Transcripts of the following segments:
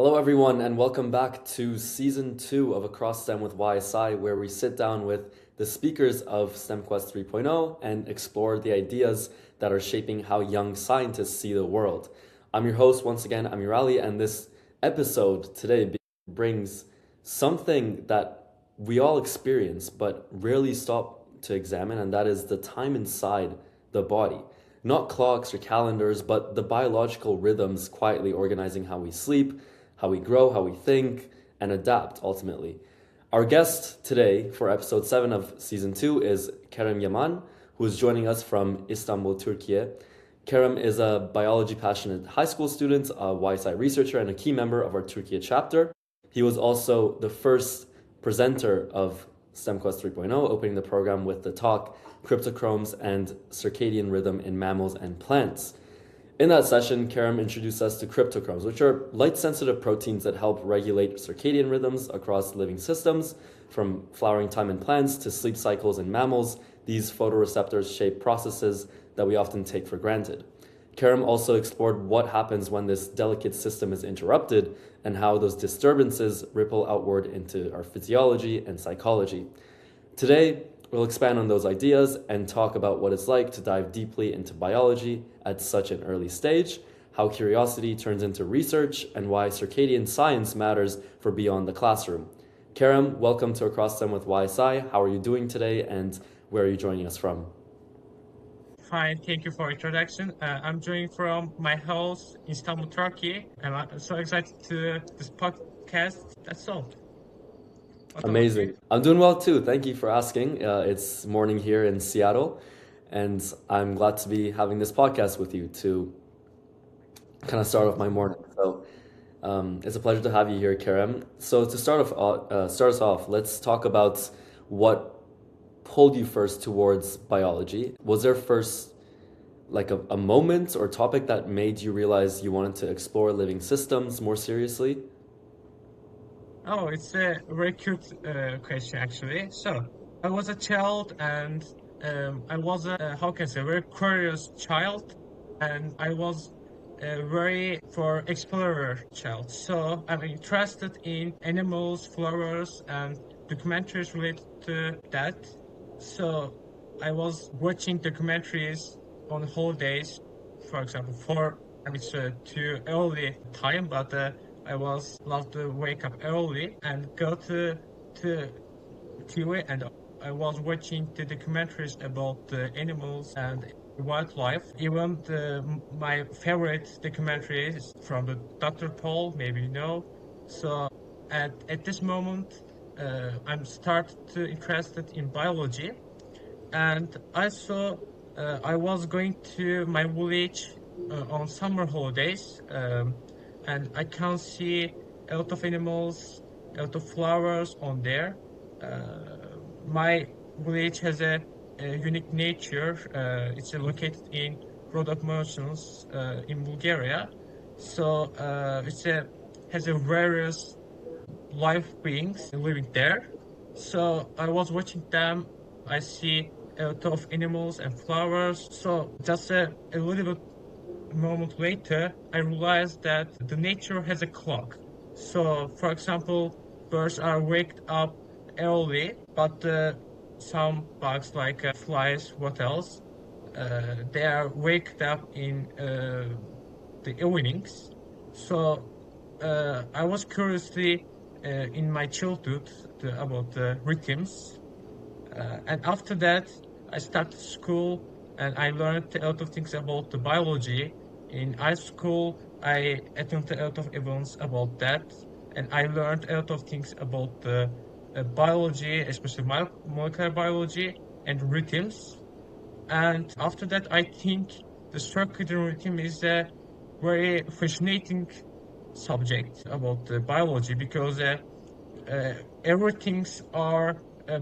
Hello, everyone, and welcome back to season 2 of Across STEM with YSI, where we sit down with the speakers of STEM Quest 3.0 and explore the ideas that are shaping how young scientists see the world. I'm your host, once again, Amirali, and this episode today brings something that we all experience but rarely stop to examine, and that is the time inside the body. Not clocks or calendars, but the biological rhythms quietly organizing how we sleep, how we grow, how we think, and adapt ultimately. Our guest today for episode 7 of season 2 is Kerem Yaman, who is joining us from Istanbul, Turkey. Kerem is a biology passionate high school student, a YSI researcher, and a key member of our Turkey chapter. He was also the first presenter of STEM Quest 3.0, opening the program with the talk Cryptochromes and Circadian Rhythm in Mammals and Plants. In that session, Kerem introduced us to cryptochromes, which are light-sensitive proteins that help regulate circadian rhythms across living systems. From flowering time in plants to sleep cycles in mammals, these photoreceptors shape processes that we often take for granted. Kerem also explored what happens when this delicate system is interrupted and how those disturbances ripple outward into our physiology and psychology. Today, we'll expand on those ideas and talk about what it's like to dive deeply into biology at such an early stage, how curiosity turns into research, and why circadian science matters for beyond the classroom. Kerem, welcome to Across STEM with YSI. How are you doing today, and where are you joining us from? Fine, thank you for introduction. I'm joining from my house, Istanbul, Turkey, and I'm so excited to this podcast. That's all. What about you? Amazing. I'm doing well too. Thank you for asking. It's morning here in Seattle, and I'm glad to be having this podcast with you to kind of start off my morning. So it's a pleasure to have you here, Kerem. So to start us off, let's talk about what pulled you first towards biology. Was there first like a moment or topic that made you realize you wanted to explore living systems more seriously? Oh, it's a very cute question actually. So, I was a child and I was how can I say, very curious child, and I was a very for explorer child. So, I'm interested in animals, flowers, and documentaries related to that. So, I was watching documentaries on holidays, for example, for it's too early time, but I was love to wake up early and go to TV, and I was watching the documentaries about the animals and wildlife. Even my favorite documentary is from the Dr. Paul, maybe you know. So at this moment, I'm started to interested in biology, and I was going to my village on summer holidays, and I can see a lot of animals, a lot of flowers on there. My village has a unique nature. It's located in Rhodope Mountains in Bulgaria, so has a various life beings living there. So I was watching them. I see a lot of animals and flowers. So just a little bit moment later, I realized that the nature has a clock. So, for example, birds are waked up early, but some bugs like flies, what else? They are waked up in the evenings. So, I was curiously in my childhood about the rhythms, and after that, I started school and I learned a lot of things about the biology. In high school, I attended a lot of events about that, and I learned a lot of things about the biology, especially molecular biology and rhythms. And after that, I think the circadian rhythm is a very fascinating subject about the biology because everything's are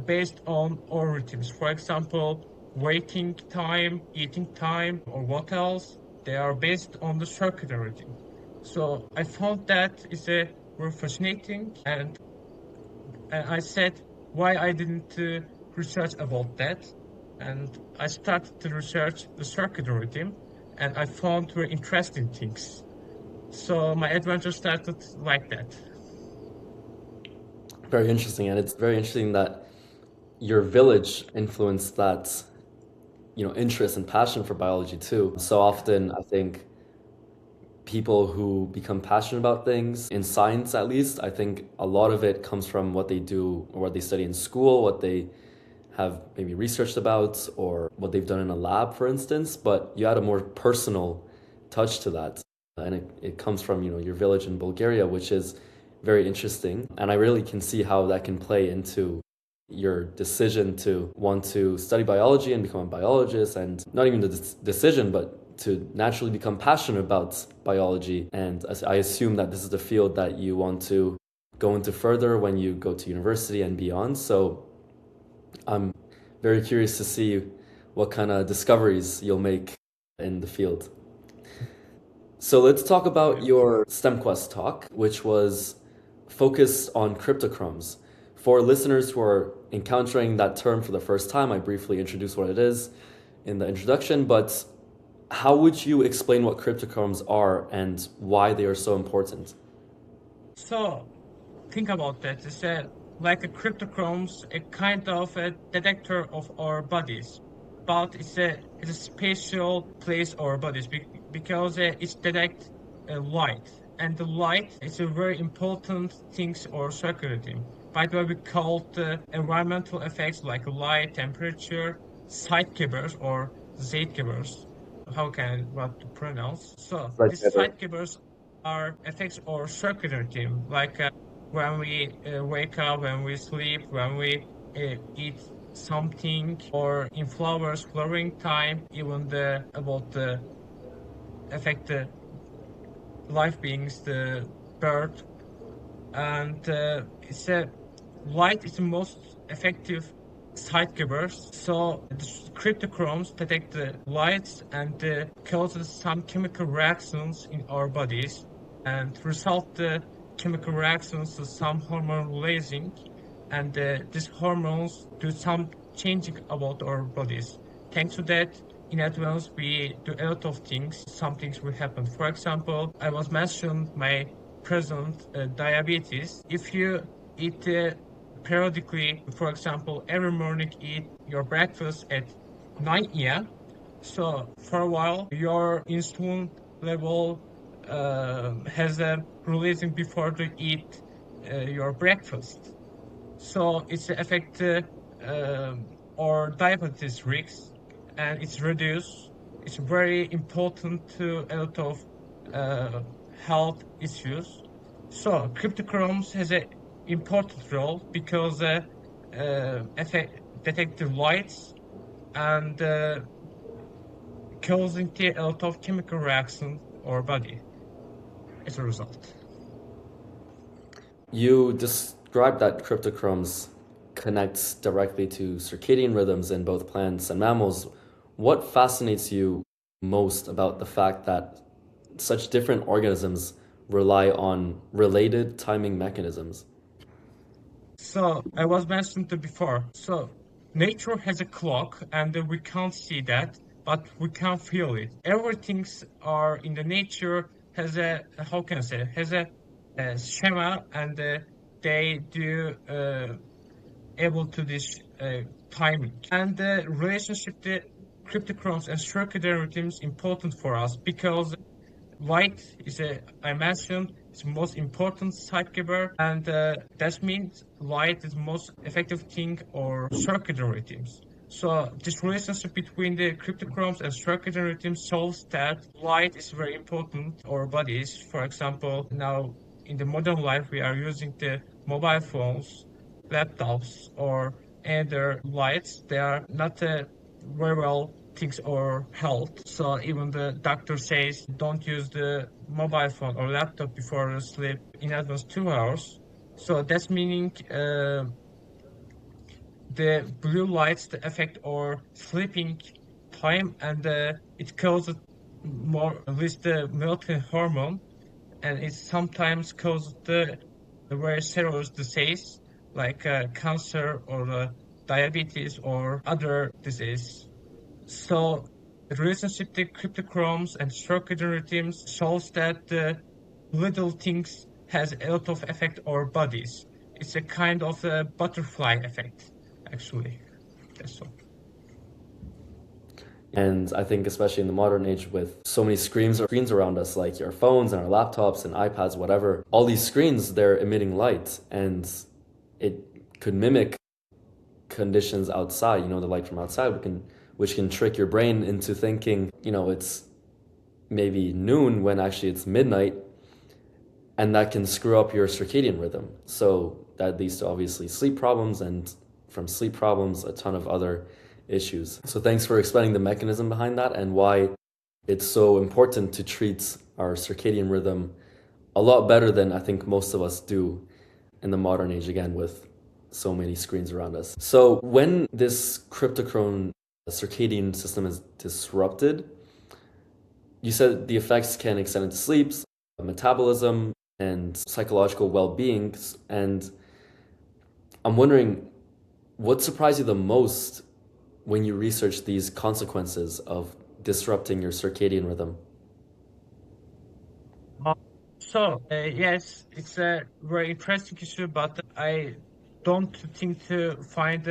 based on our rhythms. For example, waiting time, eating time, or what else, they are based on the circular rhythm. So I found that is a very fascinating, and I said why I didn't research about that, and I started to research the circular rhythm, and I found very interesting things. So my adventure started like that. Very interesting, and it's very interesting that your village influenced that, interest and passion for biology too. So often, I think people who become passionate about things in science, at least, I think a lot of it comes from what they do or what they study in school, what they have maybe researched about, or what they've done in a lab, for instance. But you add a more personal touch to that, and it comes from your village in Bulgaria, which is very interesting. And I really can see how that can play into your decision to want to study biology and become a biologist, and not even the decision, but to naturally become passionate about biology. And I assume that this is the field that you want to go into further when you go to university and beyond. So I'm very curious to see what kind of discoveries you'll make in the field. So let's talk about Yeah. your STEMQuest talk, which was focused on cryptochromes. For listeners who are encountering that term for the first time, I briefly introduced what it is in the introduction, but how would you explain what cryptochromes are and why they are so important? So think about that. It's like a cryptochromes, a kind of a detector of our bodies, but it's a special place our bodies because it detects light, and the light is a very important things or circuitry. By the way, we call the environmental effects like light, temperature, Zeitgebers or Zeitgebers. How can what to pronounce? So Right, these Peter. Zeitgebers are effects or circuitry, like when we wake up, when we sleep, when we eat something, or in flowering time, even the about the affect the life beings, the bird, and it's a light is the most effective sightkeepers. So the cryptochromes detect the lights and causes some chemical reactions in our bodies and result the chemical reactions to some hormone releasing, and these hormones do some changing about our bodies. Thanks to that, in advance we do a lot of things. Some things will happen. For example, I was mentioned my present diabetes. If you eat periodically, for example, every morning eat your breakfast at 9 a.m. So for a while, your insulin level has a releasing before to eat your breakfast. So it's affect or diabetes risks, and it's reduced. It's very important to a lot of uh, health issues. So cryptochromes has an important role because affect detect the lights and causing a lot of chemical reaction or body as a result. You described that cryptochromes connects directly to circadian rhythms in both plants and mammals. What fascinates you most about the fact that such different organisms rely on related timing mechanisms? So I was mentioned before. So nature has a clock, and we can't see that, but we can feel it. Everything's are in the nature has a how can I say has a schema, and they do able to this timing. And the relationship the cryptochromes and circadian rhythms important for us because light is a I mentioned it's the most important sidekeeper, and that means light is the most effective thing or circuitry rhythms. So this relationship between the cryptochromes and circuitry rhythms shows that light is very important our bodies. For example, now in the modern life we are using the mobile phones, laptops, or other lights. They are not very well things or health. So even the doctor says don't use the mobile phone or laptop before you sleep in advance 2 hours. So that's meaning the blue lights the affect our sleeping time, and it causes more at least the melatonin hormone, and it sometimes causes the very serious disease like cancer or diabetes or other disease. So the relationship to cryptochromes and circuitry rhythms shows that little things has a lot of effect on our bodies. It's a kind of a butterfly effect, actually. That's all. And I think especially in the modern age with so many screens around us, like your phones and our laptops and iPads, whatever, all these screens, they're emitting light and it could mimic conditions outside, the light from outside, which can trick your brain into thinking, it's maybe noon when actually it's midnight, and that can screw up your circadian rhythm. So that leads to obviously sleep problems, and from sleep problems, a ton of other issues. So thanks for explaining the mechanism behind that and why it's so important to treat our circadian rhythm a lot better than I think most of us do in the modern age, again, with so many screens around us. So when this cryptochrome circadian system is disrupted, you said the effects can extend into sleep, metabolism, and psychological well-being. And I'm wondering, what surprised you the most when you researched these consequences of disrupting your circadian rhythm? Uh, yes, it's a very interesting issue, but I don't think to find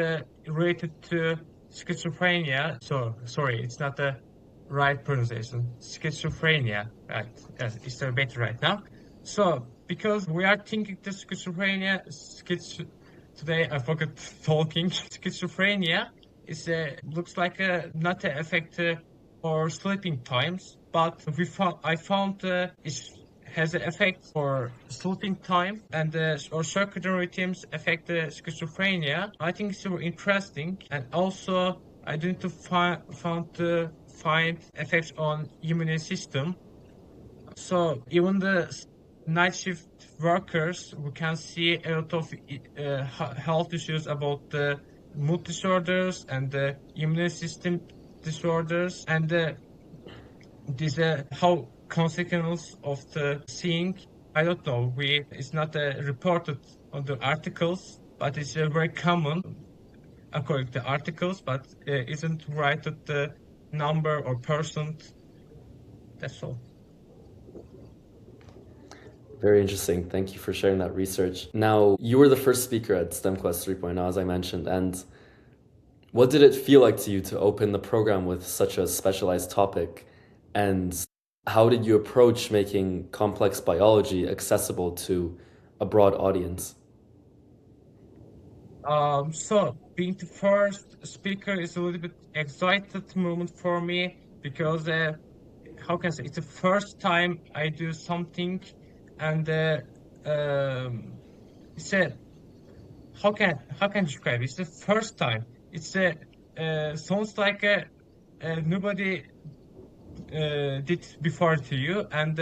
related to schizophrenia. So, sorry, it's not the right pronunciation. Schizophrenia, right? Yes, it's better right now. So, because we are thinking the schizophrenia, today I forgot talking. Schizophrenia is looks like a not a effect for sleeping times, but I found it has an effect for sleeping time, and or circadian rhythms affect the schizophrenia. I think it's super interesting, and also I didn't find effects on immune system. So even the night shift workers, we can see a lot of health issues about the mood disorders and the immune system disorders, and this how consequence of the seeing. I don't know. It's not reported on the articles, but it's very common according to articles, but isn't right at the number or percent. That's all. Very interesting. Thank you for sharing that research. Now, you were the first speaker at STEMQuest 3.0, as I mentioned, and what did it feel like to you to open the program with such a specialized topic? And how did you approach making complex biology accessible to a broad audience? So being the first speaker is a little bit excited moment for me because how can I say it's the first time I do something, and it's a how can I describe it? It's the first time. It's a sounds like nobody did before to you, and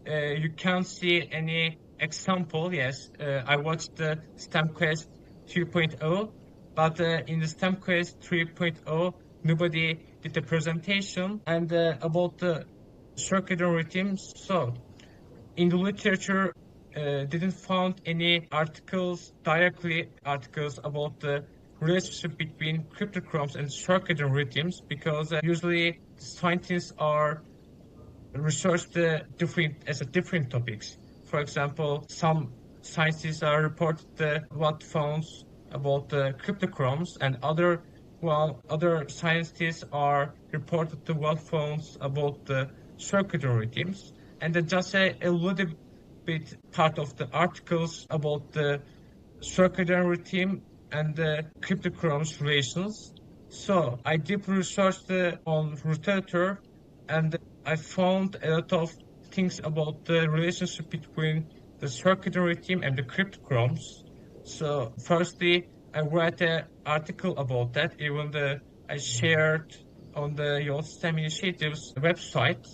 you can't see any example. Yes, I watched the STEMQuest 2.0, but in the STEMQuest 3.0, nobody did a presentation and about the circadian rhythms. So in the literature, didn't found any articles about the relationship between cryptochromes and circadian rhythms, because usually scientists are researched as a different topics. For example, some scientists are reported what founds about the cryptochromes, and other scientists are reported to what founds about the circadian rhythms, and then just a little bit part of the articles about the circadian rhythm and the cryptochromes relations. So I deeply researched on literature, and I found a lot of things about the relationship between the circadian rhythm and the cryptochromes. So firstly, I read an article about that, even I shared on the Youth STEM Initiative's website.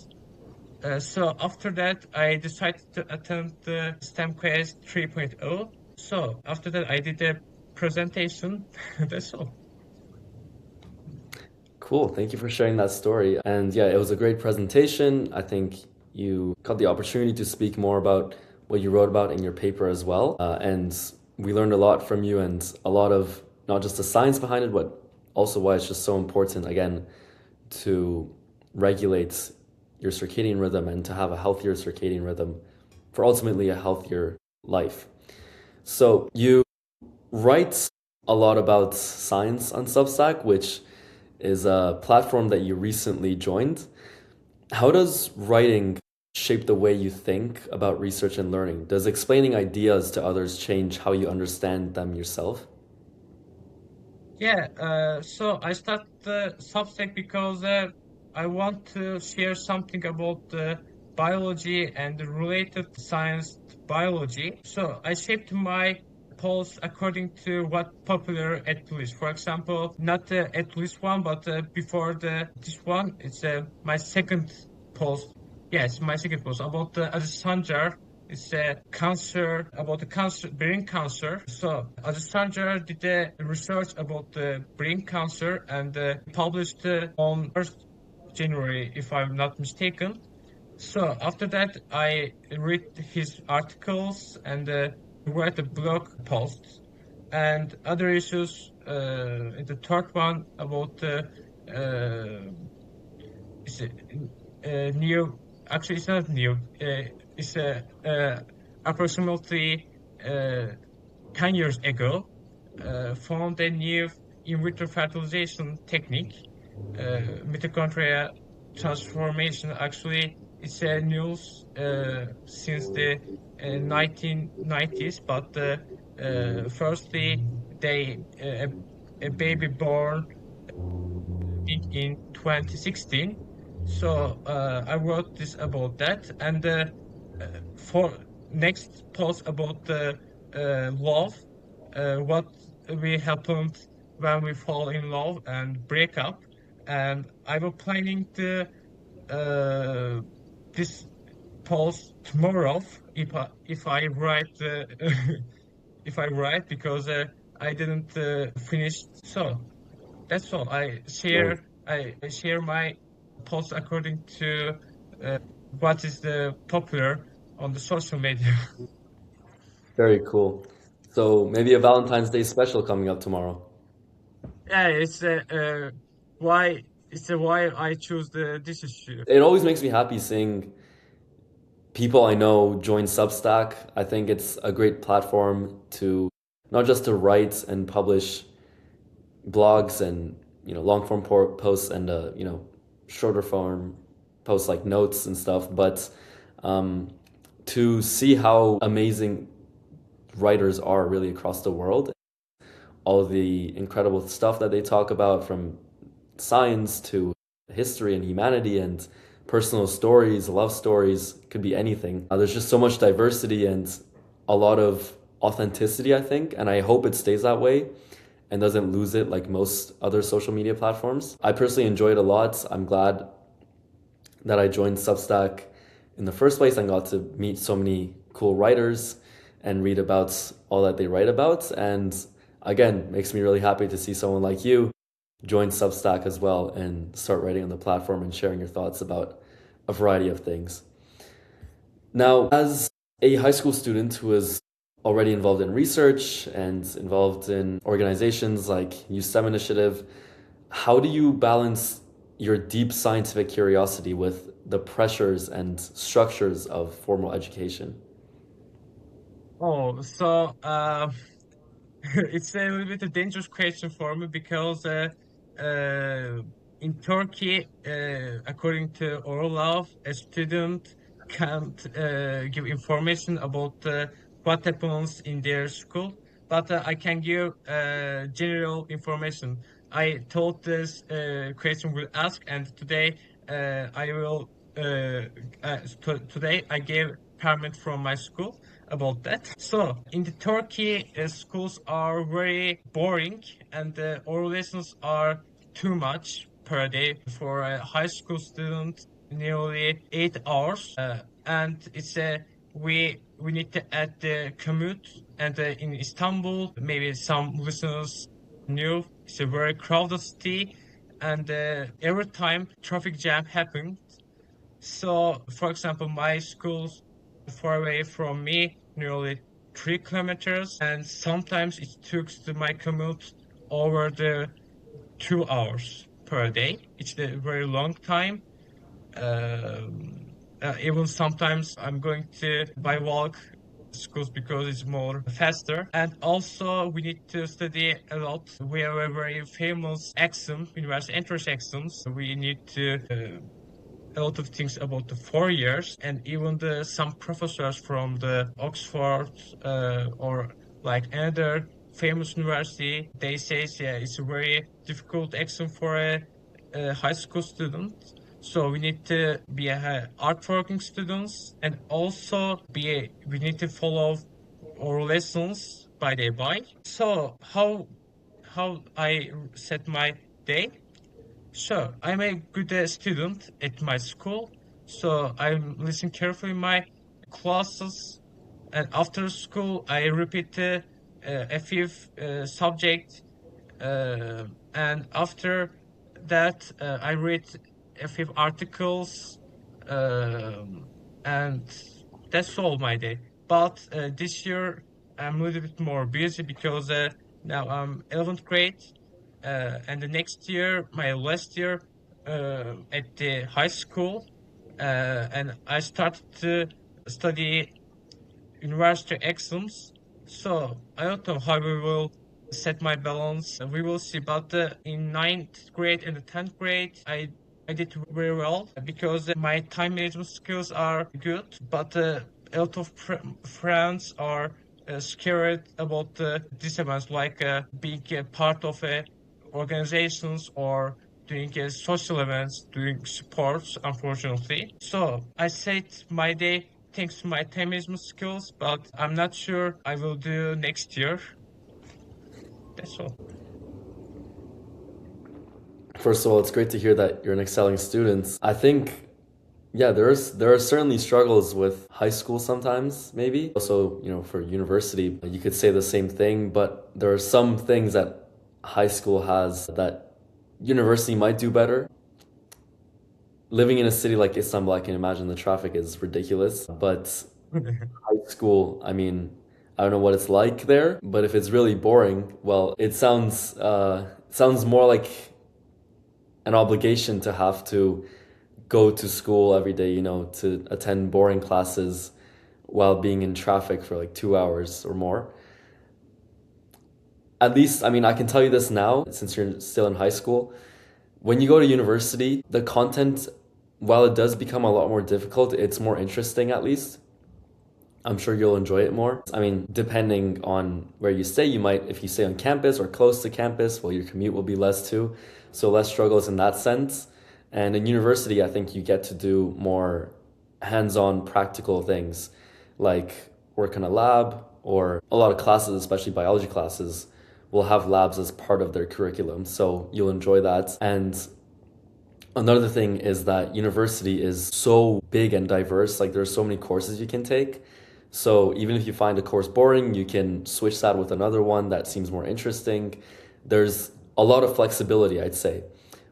So after that, I decided to attend the STEM Quest 3.0. So after that, I did a presentation. That's all. Cool. Thank you for sharing that story. And yeah, it was a great presentation. I think you got the opportunity to speak more about what you wrote about in your paper as well. And we learned a lot from you, and a lot of not just the science behind it, but also why it's just so important, again, to regulate your circadian rhythm and to have a healthier circadian rhythm for ultimately a healthier life. So you write a lot about science on Substack, which is a platform that you recently joined. How does writing shape the way you think about research and learning? Does explaining ideas to others change how you understand them yourself? Yeah, so I started the Substack because I want to share something about the biology and the related science to biology. So I shaped my posts according to what popular at least. For example, not the at least one, but before the this one, it's my second post. Yes, my second post about the Alexander. It's a cancer about the cancer, brain cancer. So Alexander did a research about the brain cancer and published on 1st January, if I'm not mistaken. So after that, I read his articles and write a blog post and other issues. The third one about uh, it's new. Actually, it's not new. It's approximately uh, 10 years ago found a new in vitro fertilization technique, mitochondria transformation. Actually, it's a news since the 1990s, but firstly, a baby born in 2016. So I wrote this about that, and for next post about the love, what we happened when we fall in love and break up, and I was planning to uh, this post tomorrow if I write if I write because I didn't finish. So that's all. Right. I share my posts according to uh, what is the popular on the social media. Very cool. So maybe a Valentine's Day special coming up tomorrow. Yeah, why it's a why I choose the this issue. It always makes me happy seeing people I know join Substack. I think it's a great platform to not just to write and publish blogs and long form posts and shorter form posts like notes and stuff, but um, to see how amazing writers are really across the world, all the incredible stuff that they talk about from science to history and humanity and personal stories, love stories, could be anything. There's just so much diversity and a lot of authenticity, I think, and I hope it stays that way and doesn't lose it like most other social media platforms. I personally enjoy it a lot. I'm glad that I joined Substack in the first place and got to meet so many cool writers and read about all that they write about. And again, makes me really happy to see someone like you join Substack as well and start writing on the platform and sharing your thoughts about a variety of things. Now, as a high school student who is already involved in research and involved in organizations like Youth STEM Initiative, how do you balance your deep scientific curiosity with the pressures and structures of formal education? Oh, so it's a little bit a dangerous question for me because uh, in Turkey, according to oral law, a student can't give information about what happens in their school, but I can give general information. I thought this question will ask, and today I will. Today I gave permit from my school about that. So in the Turkey, schools are very boring, and the oral lessons are too much per day for a high school student. Nearly 8 hours, and it's a we need to add the commute. And in Istanbul, maybe some listeners knew it's a very crowded city, and every time traffic jam happens. So, for example, my school's far away from me, nearly 3 kilometers, and sometimes it took my commute over the 2 hours per day. It's a very long time. Um, Even sometimes I'm going to by walk schools because it's more faster. And also we need to study a lot. We have a very famous exam, university entrance exams. We need to a lot of things about the 4 years, and even some professors from the Oxford or like another famous university, they say yeah, it's a very difficult exam for a high school student. So we need to be a art working students, and also we need to follow our lessons by day by. So how I set my day? So I'm a good student at my school, so I listen carefully my classes, and after school I repeat a few subject, and after that I read a few articles, um, and that's all my day. But this year I'm a little bit more busy because now I'm 11th grade, and the next year, my last year at the high school, and I started to study university exams. So I don't know how we will set my balance. We will see. But in ninth grade and the 10th grade, I did very well because my time management skills are good. But a lot of friends are scared about these events, like being a part of organizations or doing social events, doing sports, unfortunately. So I said my day thanks to my time management skills, but I'm not sure I will do next year. That's all. First of all, it's great to hear that you're an excelling student. I think, yeah, there are certainly struggles with high school sometimes, maybe. Also, for university, you could say the same thing, but there are some things that high school has that university might do better. Living in a city like Istanbul, I can imagine the traffic is ridiculous, but high school, I mean, I don't know what it's like there, but if it's really boring, well, it sounds more like an obligation to have to go to school every day, to attend boring classes while being in traffic for like 2 hours or more. At least, I mean, I can tell you this now, since you're still in high school. When you go to university, the content, while it does become a lot more difficult, it's more interesting at least. I'm sure you'll enjoy it more. I mean, depending on where you stay, if you stay on campus or close to campus, well, your commute will be less too. So less struggles in that sense. And in university, I think you get to do more hands-on practical things like work in a lab, or a lot of classes, especially biology classes, will have labs as part of their curriculum. So you'll enjoy that. And another thing is that university is so big and diverse. Like there's so many courses you can take. So even if you find a course boring, you can switch that with another one that seems more interesting. There's a lot of flexibility, I'd say.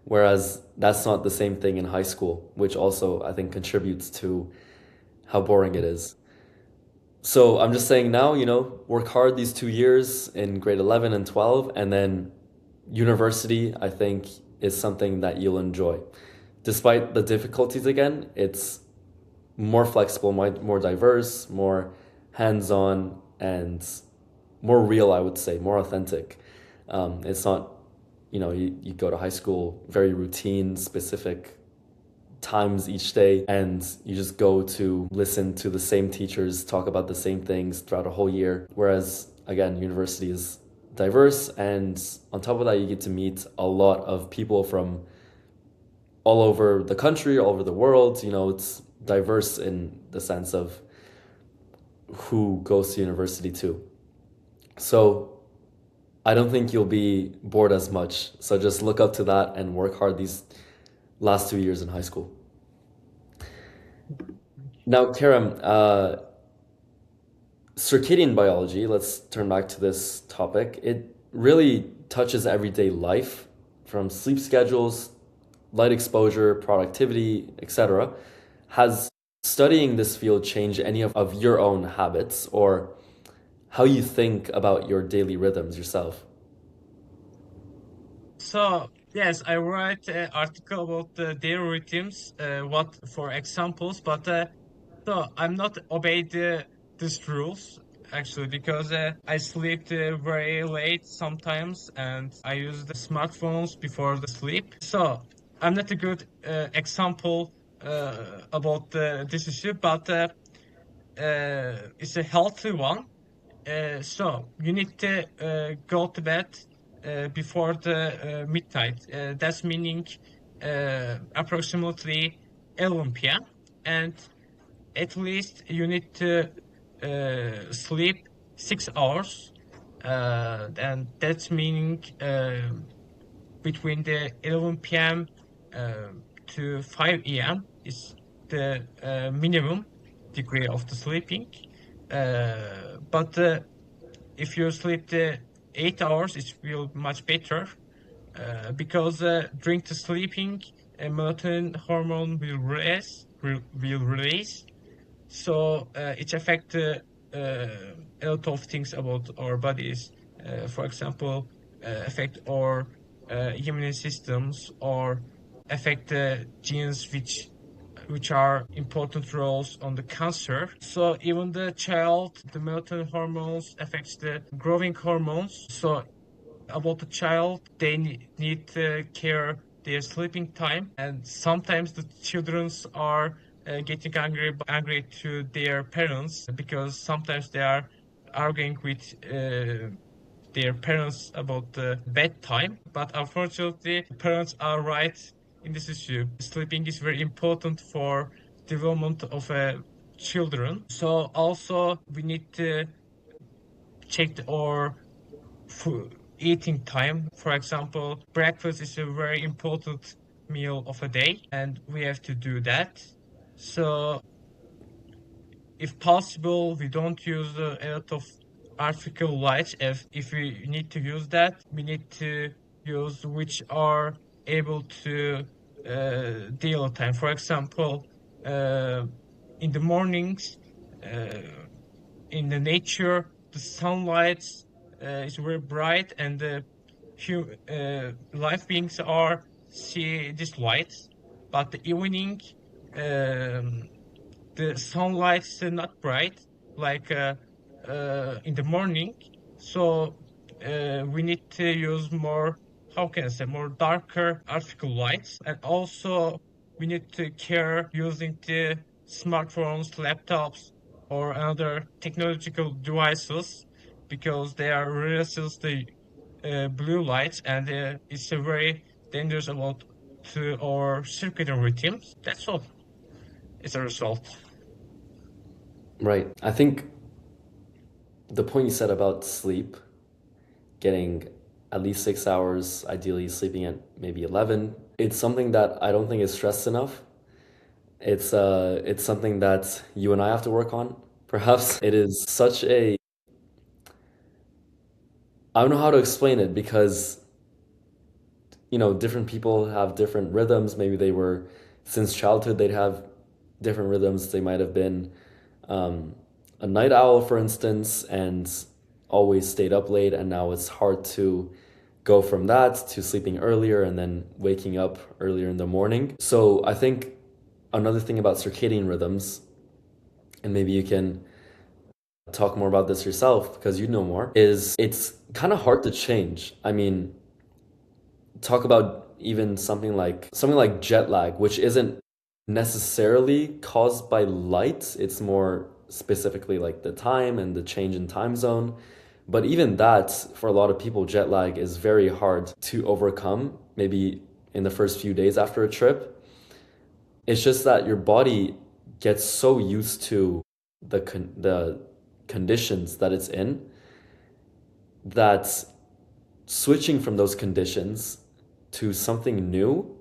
Whereas that's not the same thing in high school, which also I think contributes to how boring it is. So I'm just saying now, work hard these 2 years in grade 11 and 12, and then university, I think, is something that you'll enjoy. Despite the difficulties again, it's more flexible, more diverse, more hands-on, and more real, I would say, more authentic. It's not, you go to high school, very routine, specific times each day, and you just go to listen to the same teachers talk about the same things throughout a whole year. Whereas, again, university is diverse, and on top of that, you get to meet a lot of people from all over the country, all over the world. It's diverse in the sense of who goes to university too. So I don't think you'll be bored as much. So just look up to that and work hard these last 2 years in high school. Now, Kerem, circadian biology, let's turn back to this topic. It really touches everyday life, from sleep schedules, light exposure, productivity, etc. Has studying this field changed any of your own habits, or how you think about your daily rhythms yourself? So Yes, I write an article about the daily rhythms, what for examples, but so I'm not obey these rules actually because I sleep very late sometimes and I use the smartphones before the sleep. So I'm not a good example about this issue, but it's a healthy one. So you need to go to bed before the midnight. That's meaning approximately 11 p.m. And at least you need to sleep 6 hours. And that's meaning between the 11 p.m. To 5 a.m. is the minimum degree of the sleeping. But if you sleep the 8 hours, it will much better because during the sleeping, melatonin hormone will release. So it affects a lot of things about our bodies. For example, affect our immune systems or affect the genes which are important roles on the cancer. So even the child, the melatonin hormones affects the growing hormones. So about the child, they need to care their sleeping time, and sometimes the childrens are getting angry to their parents because sometimes they are arguing with their parents about the bedtime. But unfortunately, parents are right in this issue. Sleeping is very important for development of children. So also we need to check our eating time. For example, breakfast is a very important meal of a day, and we have to do that. So, if possible, we don't use a lot of artificial lights. If we need to use that, we need to use which are able to deal time. For example, uh, in the mornings, uh, in the nature, the sunlight is very bright, and the life beings are see this light. But the evening, um, the sunlight is not bright like in the morning. So we need to use more, how can I say, more darker artificial lights. And also we need to care using the smartphones, laptops, or other technological devices because they are releases the blue lights, and it's a very dangerous about to our circadian rhythms. That's all. It's a result. Right. I think the point you said about sleep, getting at least 6 hours, ideally sleeping at maybe 11, it's something that I don't think is stressed enough. It's something that you and I have to work on. Perhaps it is such a, I don't know how to explain it because different people have different rhythms. Maybe they were, since childhood, they'd have different rhythms. They might have been um, a night owl, for instance, and always stayed up late, and now it's hard to go from that to sleeping earlier and then waking up earlier in the morning. So I think another thing about circadian rhythms, and maybe you can talk more about this yourself because you know more, is it's kind of hard to change. I mean, talk about even something like jet lag, which isn't necessarily caused by light. It's more specifically like the time and the change in time zone. But even that, for a lot of people, jet lag is very hard to overcome, maybe in the first few days after a trip. It's just that your body gets so used to the conditions that it's in that switching from those conditions to something new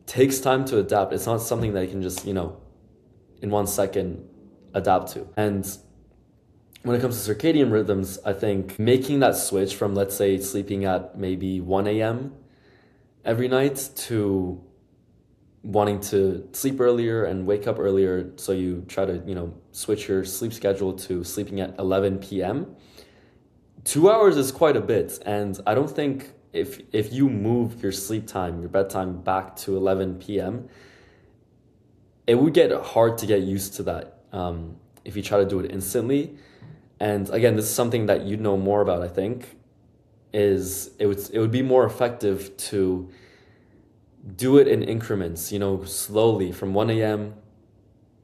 takes time to adapt. It's not something that you can just, in 1 second adapt to. And when it comes to circadian rhythms, I think making that switch from, let's say, sleeping at maybe 1 a.m. every night to wanting to sleep earlier and wake up earlier, so you try to, switch your sleep schedule to sleeping at 11 p.m. 2 hours is quite a bit, and I don't think if you move your sleep time, your bedtime back to 11 p.m., it would get hard to get used to that if you try to do it instantly. And again, this is something that you know more about, I think, is it would be more effective to do it in increments, slowly from 1 a.m.,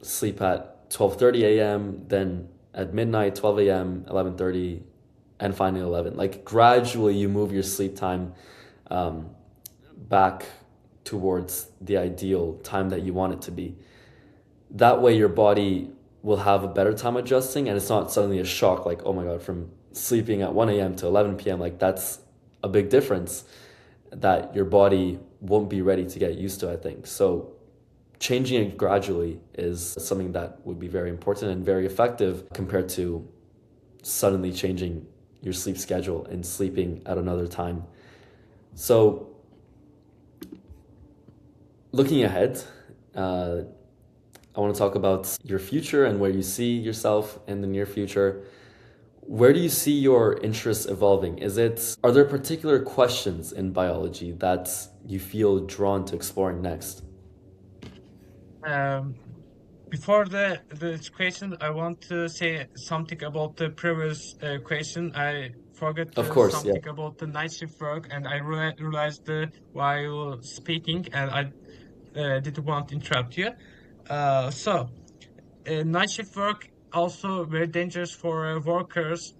sleep at 12:30 a.m., then at midnight, 12 a.m., 11:30, and finally 11. Like gradually you move your sleep time um, back towards the ideal time that you want it to be. That way your body will have a better time adjusting and it's not suddenly a shock like, oh my God, from sleeping at 1 a.m. to 11 p.m. Like that's a big difference that your body won't be ready to get used to, I think. So changing it gradually is something that would be very important and very effective compared to suddenly changing your sleep schedule and sleeping at another time. So looking ahead, I want to talk about your future and where you see yourself in the near future. Where do you see your interests evolving? Are there particular questions in biology that you feel drawn to exploring next? Um, Before the question, I want to say something about the previous question. I forgot Of to course, yeah. something about the night shift work, and I realized while speaking, and I didn't want to interrupt you. Night shift work also very dangerous for workers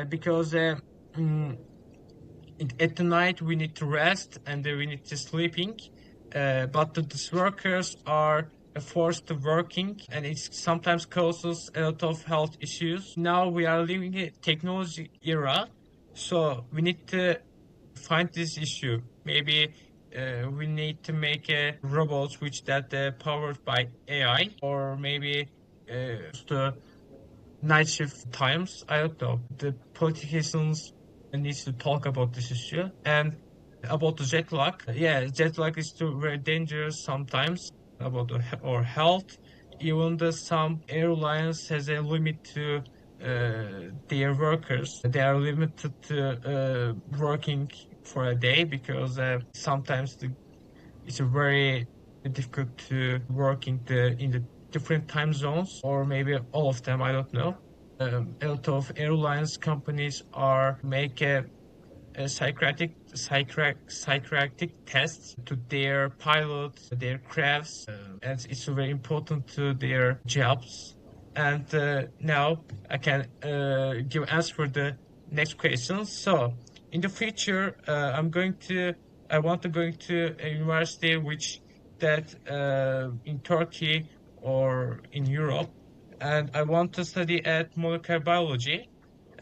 because mm, at the night we need to rest and we need to sleeping, but these workers are forced to working and it sometimes causes a lot of health issues. Now we are living in a technology era, so we need to find this issue. Maybe we need to make a robots which that powered by AI, or maybe the night shift times. I don't know. The politicians needs to talk about this issue and about the jet lag. Yeah, jet lag is too very dangerous sometimes about our health. Even the some airlines has a limit to their workers. They are limited to working for a day because sometimes it's very difficult to work in the different time zones, or maybe all of them. I don't know. A lot of airlines companies are make a psychiatric tests to their pilots, their crafts, and it's very important to their jobs. And now I can give answer for the next question. So in the future, I want to go to a university which that in Turkey or in Europe, and I want to study at molecular biology.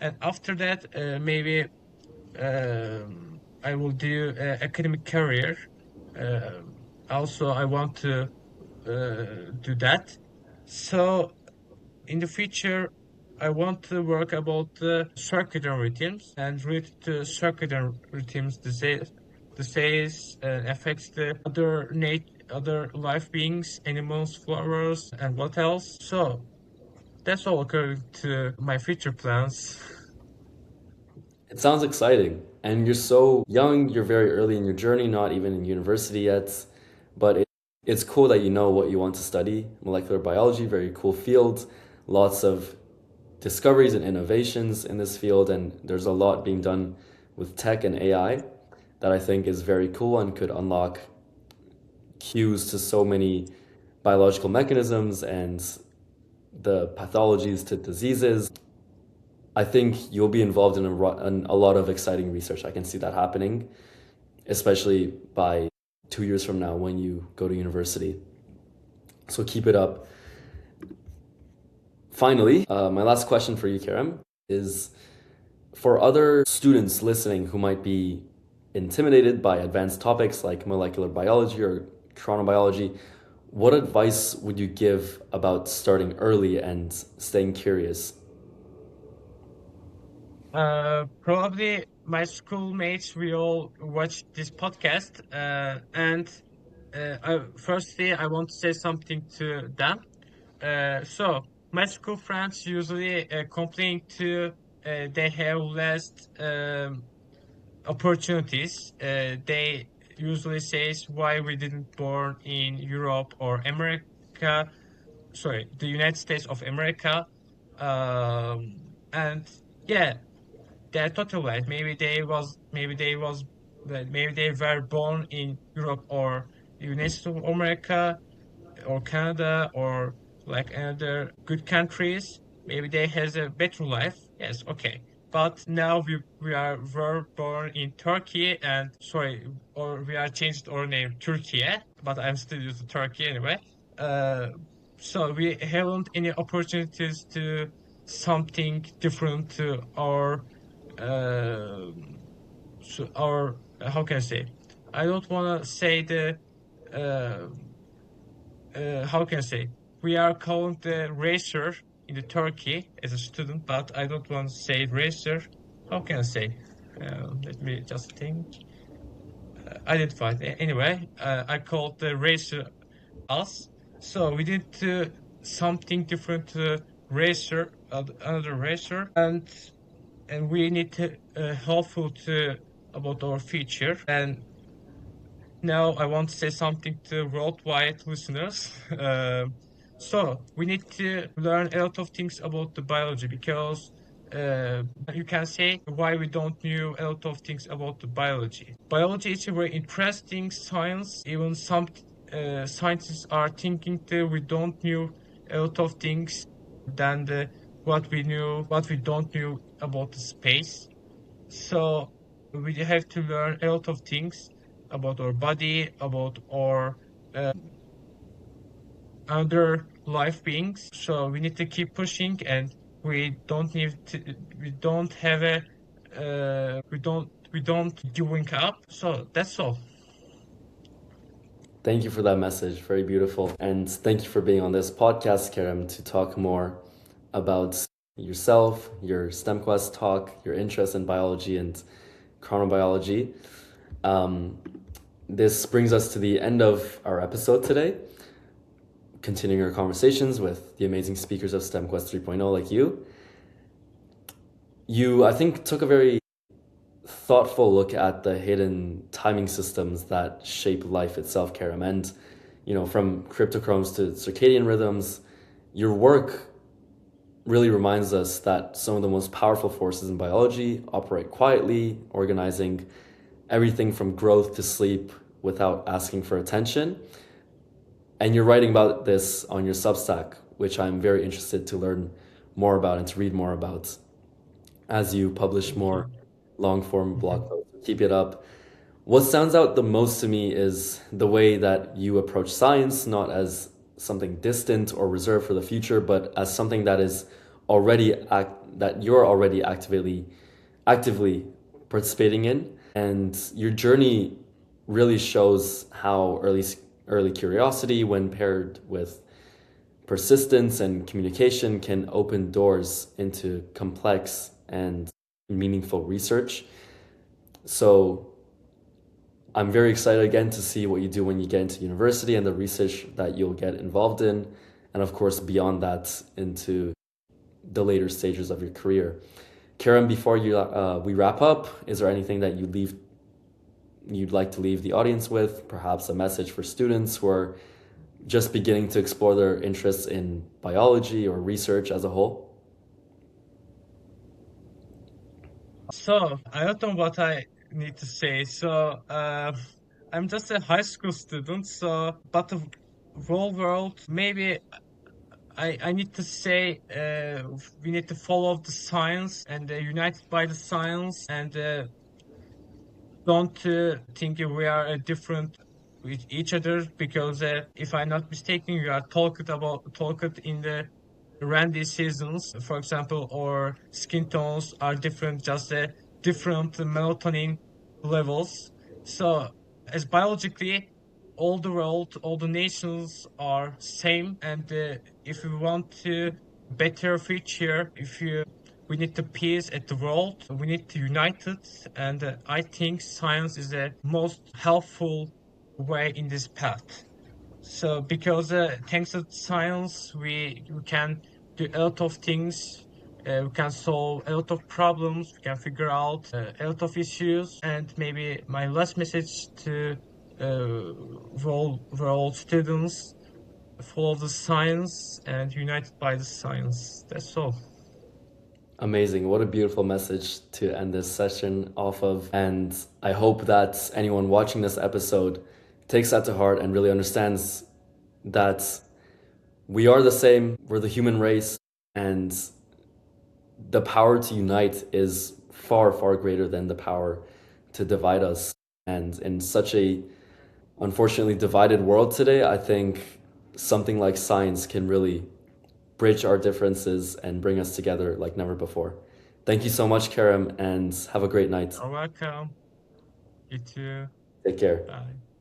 And after that, maybe I will do academic career. Also, I want to do that. So in the future, I want to work about the circadian rhythms and related to circadian rhythms disease affects the other life beings, animals, flowers, and what else. So that's all according to my future plans. It sounds exciting. And you're so young, you're very early in your journey, not even in university yet. But it's cool that you know what you want to study. Molecular biology, very cool field. Lots of discoveries and innovations in this field. And there's a lot being done with tech and AI that I think is very cool and could unlock cues to so many biological mechanisms and the pathologies to diseases. I think you'll be involved in a lot of exciting research. I can see that happening, especially by 2 years from now when you go to university. So keep it up. Finally, my last question for you, Kerem, is for other students listening who might be intimidated by advanced topics like molecular biology or chronobiology, what advice would you give about starting early and staying curious? Probably my schoolmates will all watch this podcast, and firstly, I want to say something to them. So my school friends usually complain to they have less. opportunities. They usually says why we didn't born in Europe or America, sorry, the United States of America. And yeah, they're totally right. Maybe they were born in Europe or United States of America or Canada or like another good countries, maybe they has a better life. Yes, okay. But now were born in Turkey and sorry, or we are changed our name Turkey, but I'm still using Turkey anyway. Uh, so we haven't any opportunities to something different to uh, our how can I say? I don't want to say the uh, how can I say? We are called the racer in the Turkey as a student, but I don't want to say racer. How can I say? Let me just think. Identified. Anyway, I called the racer us. So we did something different to racer, another racer, and we need to helpful to about our future. And now I want to say something to worldwide listeners. So we need to learn a lot of things about the biology because you can say why we don't know a lot of things about the biology. Biology is a very interesting science. Even some scientists are thinking that we don't know a lot of things than what we don't know about the space. So we have to learn a lot of things about our body, about our other life beings. So we need to keep pushing, and we don't need to. We don't have a. We don't giving up. So that's all. Thank you for that message. Very beautiful. And thank you for being on this podcast, Kerem, to talk more about yourself, your STEMQuest talk, your interest in biology and chronobiology. Um, this brings us to the end of our episode today. Continuing our conversations with the amazing speakers of STEMQuest 3.0 like you. You, I think, took a very thoughtful look at the hidden timing systems that shape life itself, Kerem. And, from cryptochromes to circadian rhythms, your work really reminds us that some of the most powerful forces in biology operate quietly, organizing everything from growth to sleep without asking for attention. And you're writing about this on your Substack, which I'm very interested to learn more about and to read more about as you publish Thank more you. long form Mhm. blog posts. Keep it up. What stands out the most to me is the way that you approach science, not as something distant or reserved for the future, but as something that is that you're already actively participating in. And your journey really shows how early curiosity, when paired with persistence and communication, can open doors into complex and meaningful research. So I'm very excited again to see what you do when you get into university and the research that you'll get involved in, and of course beyond that into the later stages of your career. Karen, before we wrap up, is there anything that you'd like to leave the audience with? Perhaps a message for students who are just beginning to explore their interests in biology or research as a whole? So I don't know what I need to say. So I'm just a high school student. So but the whole world maybe I need to say we need to follow the science and united by the science and don't think we are different with each other because if I'm not mistaken, we are talked in the rainy seasons, for example, or skin tones are different, just different melatonin levels. So as biologically, all the world, all the nations are same, and if we want to better future, if you we need to peace at the world, we need to unite it, and I think science is the most helpful way in this path. So because thanks to science, we can do a lot of things we can solve a lot of problems, we can figure out a lot of issues. And maybe my last message to world students: follow the science and united by the science. That's all. Amazing. What a beautiful message to end this session off of. And I hope that anyone watching this episode takes that to heart and really understands that we are the same, we're the human race, and the power to unite is far, far greater than the power to divide us. And in such a unfortunately divided world today, I think something like science can really bridge our differences and bring us together like never before. Thank you so much, Kerem, and have a great night. You're welcome. You too. Take care. Bye.